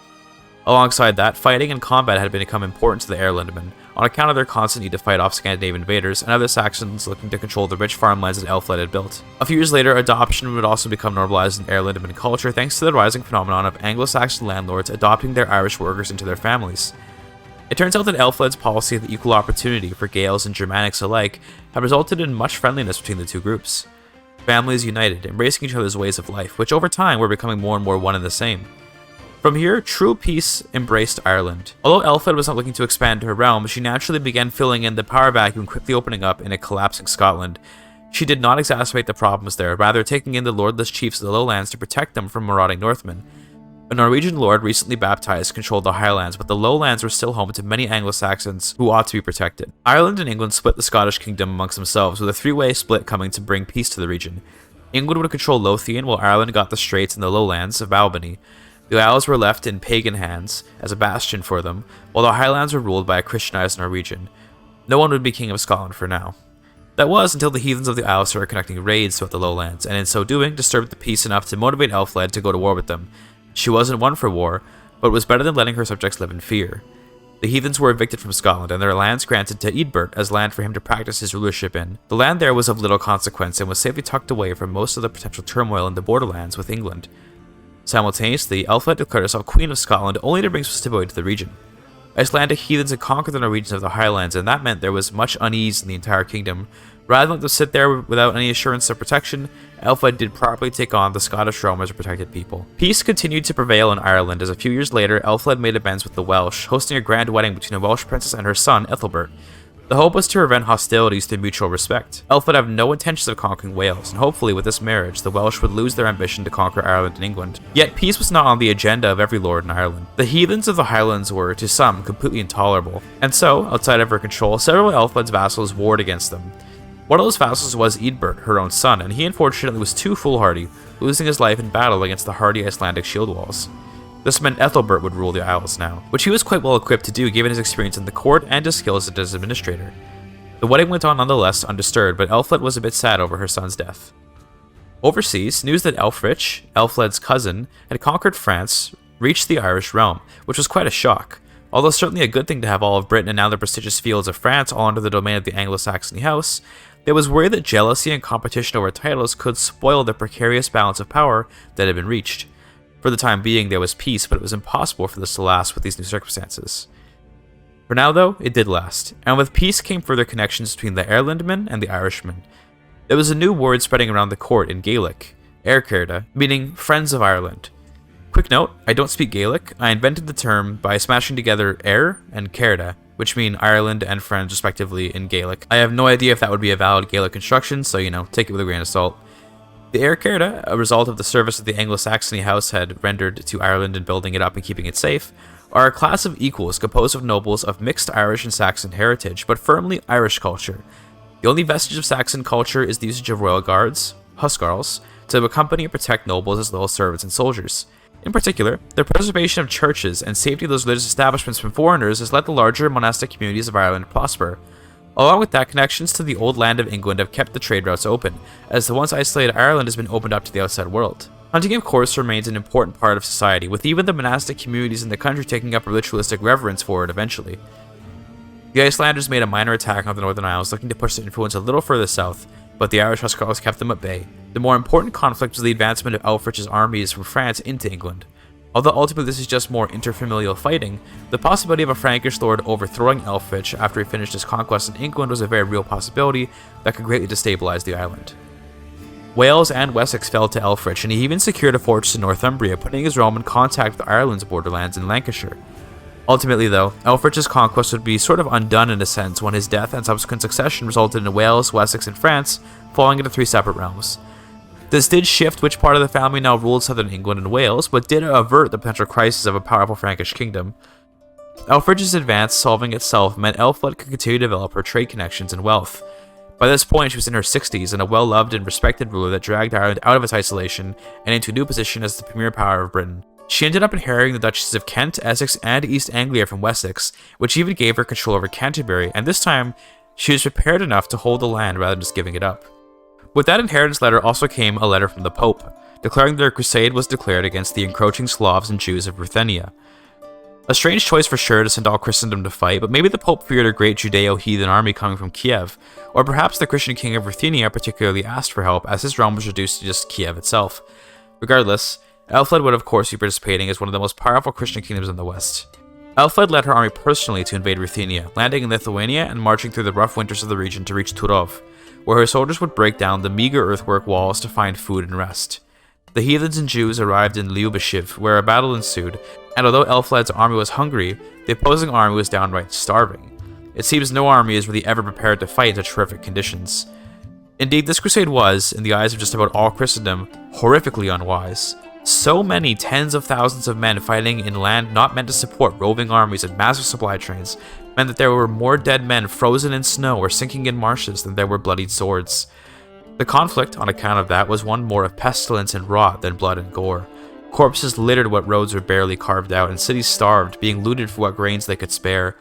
Alongside that, fighting and combat had become important to the Irelandmen, on account of their constant need to fight off Scandinavian invaders and other Saxons looking to control the rich farmlands that Elfled had built. A few years later, adoption would also become normalized in Irelandman culture thanks to the rising phenomenon of Anglo-Saxon landlords adopting their Irish workers into their families. It turns out that Elfled's policy of equal opportunity for Gaels and Germanics alike had resulted in much friendliness between the two groups. Families united, embracing each other's ways of life, which over time were becoming more and more one and the same. From here, true peace embraced Ireland. Although Elfled was not looking to expand her realm, she naturally began filling in the power vacuum quickly opening up in a collapsing Scotland. She did not exacerbate the problems there, rather taking in the lordless chiefs of the lowlands to protect them from marauding Northmen. A Norwegian lord recently baptized controlled the highlands, but the lowlands were still home to many Anglo-Saxons who ought to be protected. Ireland and England split the Scottish kingdom amongst themselves, with a three-way split coming to bring peace to the region. England would control Lothian, while Ireland got the Straits and the lowlands of Albany. The Isles were left in pagan hands as a bastion for them, while the Highlands were ruled by a Christianized Norwegian. No one would be king of Scotland for now. That was until the heathens of the Isles started conducting raids throughout the lowlands, and in so doing disturbed the peace enough to motivate Elfled to go to war with them. She wasn't one for war, but it was better than letting her subjects live in fear. The heathens were evicted from Scotland, and their lands granted to Eadbert as land for him to practice his rulership in. The land there was of little consequence and was safely tucked away from most of the potential turmoil in the borderlands with England. Simultaneously, Elfled declared herself Queen of Scotland only to bring some stability to the region. Icelandic heathens had conquered the Norwegians of the Highlands, and that meant there was much unease in the entire kingdom. Rather than let them sit there without any assurance of protection, Elfled did properly take on the Scottish realm as a protected people. Peace continued to prevail in Ireland, as a few years later, Elfled made amends with the Welsh, hosting a grand wedding between a Welsh princess and her son, Ethelbert. The hope was to prevent hostilities through mutual respect. Elfled had no intentions of conquering Wales, and hopefully with this marriage, the Welsh would lose their ambition to conquer Ireland and England. Yet peace was not on the agenda of every lord in Ireland. The heathens of the Highlands were, to some, completely intolerable, and so, outside of her control, several of Elfled's vassals warred against them. One of those vassals was Eadbert, her own son, and he unfortunately was too foolhardy, losing his life in battle against the hardy Icelandic shield walls. This meant Ethelbert would rule the Isles now, which he was quite well equipped to do given his experience in the court and his skills as administrator. The wedding went on nonetheless undisturbed, but Elfled was a bit sad over her son's death. Overseas, news that Elfrich, Elfled's cousin, had conquered France reached the Irish realm, which was quite a shock. Although certainly a good thing to have all of Britain and now the prestigious fields of France all under the domain of the Anglo-Saxon house, there was worry that jealousy and competition over titles could spoil the precarious balance of power that had been reached. For the time being, there was peace, but it was impossible for this to last with these new circumstances. For now, though, it did last, and with peace came further connections between the Irelandmen and the Irishmen. There was a new word spreading around the court in Gaelic, Aircerda, meaning Friends of Ireland. Quick note, I don't speak Gaelic. I invented the term by smashing together Air and Cerda, which mean Ireland and friends respectively in Gaelic. I have no idea if that would be a valid Gaelic construction, so take it with a grain of salt. The Aircerda, a result of the service that the Anglo-Saxony house had rendered to Ireland in building it up and keeping it safe, are a class of equals composed of nobles of mixed Irish and Saxon heritage, but firmly Irish culture. The only vestige of Saxon culture is the usage of royal guards, huscarls, to accompany and protect nobles as loyal servants and soldiers. In particular, the preservation of churches and safety of those religious establishments from foreigners has let the larger monastic communities of Ireland prosper. Along with that, connections to the old land of England have kept the trade routes open, as the once isolated Ireland has been opened up to the outside world. Hunting, of course, remains an important part of society, with even the monastic communities in the country taking up ritualistic reverence for it eventually. The Icelanders made a minor attack on the Northern Isles, looking to push their influence a little further south, but the Irish huscarls kept them at bay. The more important conflict was the advancement of Elfrich's armies from France into England. Although ultimately this is just more interfamilial fighting, the possibility of a Frankish lord overthrowing Elfrich after he finished his conquest in England was a very real possibility that could greatly destabilize the island. Wales and Wessex fell to Elfrich, and he even secured a fortress in Northumbria, putting his realm in contact with Ireland's borderlands in Lancashire. Ultimately, though, Elfric's conquest would be sort of undone in a sense when his death and subsequent succession resulted in Wales, Wessex, and France falling into 3 separate realms. This did shift which part of the family now ruled southern England and Wales, but did avert the potential crisis of a powerful Frankish kingdom. Elfric's advance solving itself meant Elfled could continue to develop her trade connections and wealth. By this point, she was in her 60s and a well-loved and respected ruler that dragged Ireland out of its isolation and into a new position as the premier power of Britain. She ended up inheriting the duchies of Kent, Essex, and East Anglia from Wessex, which even gave her control over Canterbury, and this time, she was prepared enough to hold the land rather than just giving it up. With that inheritance letter also came a letter from the Pope, declaring that a crusade was declared against the encroaching Slavs and Jews of Ruthenia. A strange choice for sure to send all Christendom to fight, but maybe the Pope feared a great Judeo-heathen army coming from Kiev, or perhaps the Christian king of Ruthenia particularly asked for help as his realm was reduced to just Kiev itself. Regardless, Elfled would of course be participating as one of the most powerful Christian kingdoms in the West. Elfled led her army personally to invade Ruthenia, landing in Lithuania and marching through the rough winters of the region to reach Turów, where her soldiers would break down the meager earthwork walls to find food and rest. The heathens and Jews arrived in Lyubashiv, where a battle ensued, and although Elfled's army was hungry, the opposing army was downright starving. It seems no army is really ever prepared to fight in such horrific conditions. Indeed, this crusade was, in the eyes of just about all Christendom, horrifically unwise. So many tens of thousands of men fighting in land not meant to support roving armies and massive supply trains meant that there were more dead men frozen in snow or sinking in marshes than there were bloodied swords. The conflict, on account of that, was one more of pestilence and rot than blood and gore. Corpses littered what roads were barely carved out, and cities starved, being looted for what grains they could spare.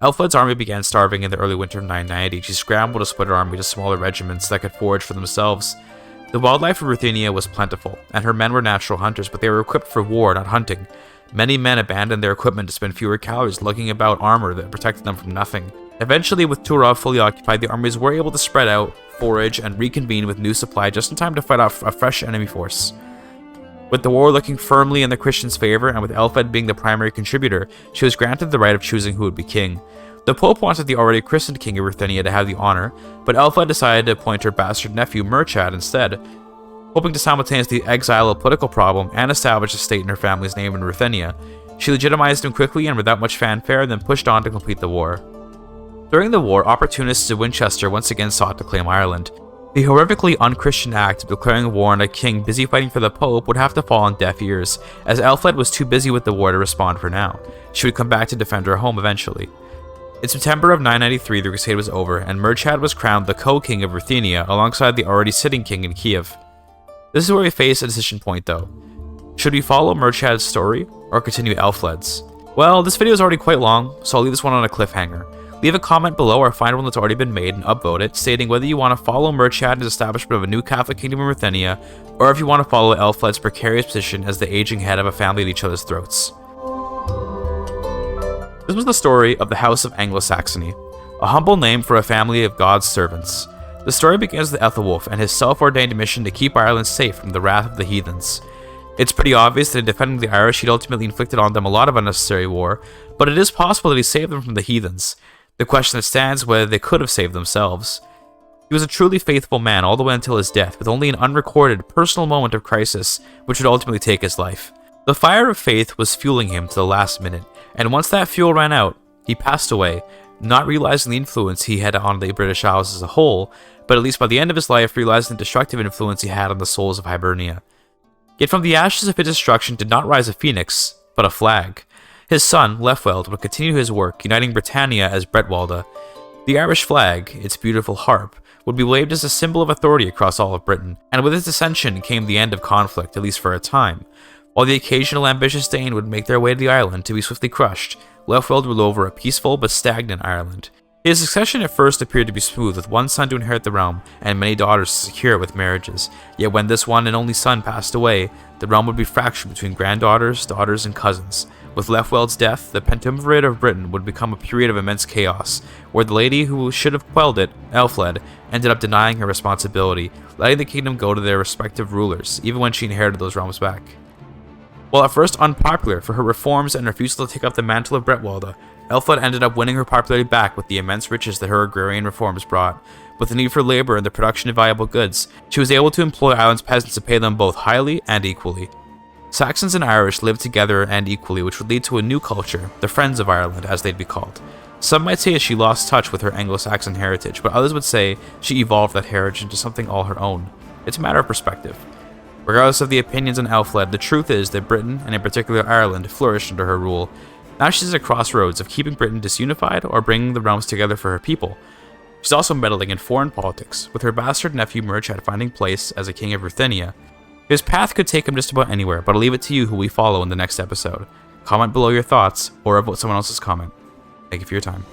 Elfled's army began starving in the early winter of 990. She scrambled to split her army to smaller regiments that could forage for themselves. The wildlife of Ruthenia was plentiful, and her men were natural hunters, but they were equipped for war, not hunting. Many men abandoned their equipment to spend fewer calories lugging about armor that protected them from nothing. Eventually, with Turów fully occupied, the armies were able to spread out, forage, and reconvene with new supply just in time to fight off a fresh enemy force. With the war looking firmly in the Christians' favor, and with Elfled being the primary contributor, she was granted the right of choosing who would be king. The Pope wanted the already christened king of Ruthenia to have the honor, but Elfled decided to appoint her bastard nephew Murchad instead, hoping to simultaneously exile a political problem and establish a state in her family's name in Ruthenia. She legitimized him quickly and without much fanfare, then pushed on to complete the war. During the war, opportunists of Winchester once again sought to claim Ireland. The horrifically unchristian act of declaring war on a king busy fighting for the Pope would have to fall on deaf ears, as Elfled was too busy with the war to respond for now. She would come back to defend her home eventually. In September of 993, the crusade was over, and Murchad was crowned the co-king of Ruthenia alongside the already sitting king in Kiev. This is where we face a decision point though. Should we follow Murchad's story, or continue Elfled's? Well, this video is already quite long, so I'll leave this one on a cliffhanger. Leave a comment below or find one that's already been made and upvote it, stating whether you want to follow Murchad's establishment of a new Catholic kingdom in Ruthenia, or if you want to follow Elfled's precarious position as the aging head of a family at each other's throats. This was the story of the House of Anglo-Saxony, a humble name for a family of God's servants. The story begins with Ethelwulf and his self-ordained mission to keep Ireland safe from the wrath of the heathens. It's pretty obvious that in defending the Irish, he'd ultimately inflicted on them a lot of unnecessary war, but it is possible that he saved them from the heathens. The question that stands is whether they could have saved themselves. He was a truly faithful man all the way until his death, with only an unrecorded, personal moment of crisis, which would ultimately take his life. The fire of faith was fueling him to the last minute, and once that fuel ran out, he passed away, not realizing the influence he had on the British Isles as a whole, but at least by the end of his life realizing the destructive influence he had on the souls of Hibernia. Yet from the ashes of his destruction did not rise a phoenix, but a flag. His son, Leofweld, would continue his work, uniting Britannia as Bretwalda. The Irish flag, its beautiful harp, would be waved as a symbol of authority across all of Britain, and with its ascension came the end of conflict, at least for a time. While the occasional ambitious Dane would make their way to the island to be swiftly crushed, Leofweld ruled over a peaceful but stagnant Ireland. His succession at first appeared to be smooth, with one son to inherit the realm, and many daughters to secure it with marriages. Yet when this one and only son passed away, the realm would be fractured between granddaughters, daughters, and cousins. With Leofweld's death, the Pentumvirate of Britain would become a period of immense chaos, where the lady who should have quelled it, Elfled, ended up denying her responsibility, letting the kingdom go to their respective rulers, even when she inherited those realms back. While at first unpopular for her reforms and refusal to take up the mantle of Bretwalda, Elfled ended up winning her popularity back with the immense riches that her agrarian reforms brought. With the need for labor and the production of valuable goods, she was able to employ Ireland's peasants to pay them both highly and equally. Saxons and Irish lived together and equally, which would lead to a new culture, the Friends of Ireland, as they'd be called. Some might say she lost touch with her Anglo-Saxon heritage, but others would say she evolved that heritage into something all her own. It's a matter of perspective. Regardless of the opinions on Elfled, the truth is that Britain, and in particular Ireland, flourished under her rule. Now she's at a crossroads of keeping Britain disunified or bringing the realms together for her people. She's also meddling in foreign politics, with her bastard nephew Murchad finding place as a king of Ruthenia. His path could take him just about anywhere, but I'll leave it to you who we follow in the next episode. Comment below your thoughts, or about someone else's comment. Thank you for your time.